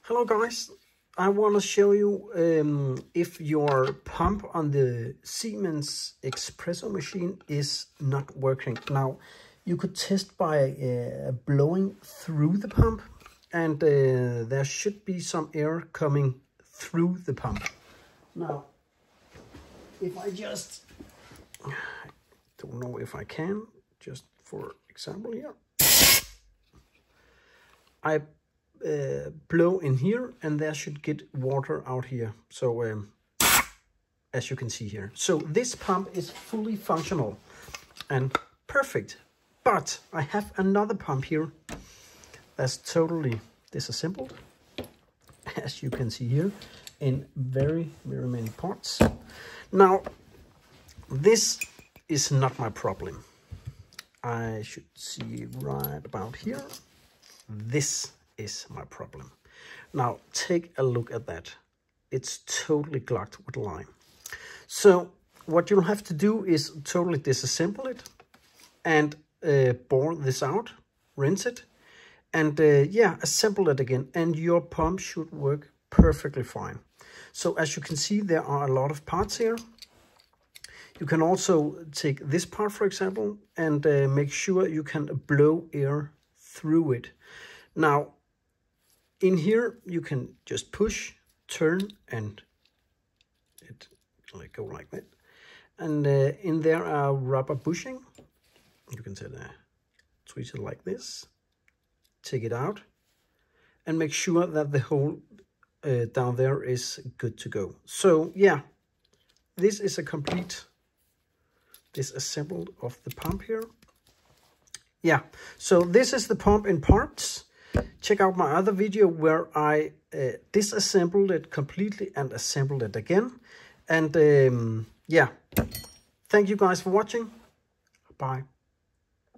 Hello guys, I want to show you if your pump on the Siemens Espressomachine is not working. Now, you could test by blowing through the pump, and there should be some air coming through the pump. Now, if I just, I don't know if I can, just for example here, I blow in here and there should get water out here. So as you can see here, so this pump is fully functional and perfect. But I have another pump here that's totally disassembled, as you can see here, in very many parts. Now, this is not my problem. I should see right about here. This is my problem. Now take a look at that. It's totally clogged with lime. So what you'll have to do is totally disassemble it and bore this out, rinse it, and assemble it again, and your pump should work perfectly fine. So as you can see, there are a lot of parts here. You can also take this part, for example, and make sure you can blow air through it. Now, in here, you can just push, turn, and it will go like that. And in there are rubber bushing. You can twist it like this, take it out, and make sure that the hole down there is good to go. So yeah, this is a complete disassembled of the pump here. Yeah, so this is the pump in parts. Check out my other video where I disassembled it completely and assembled it again. And yeah, thank you guys for watching. Bye.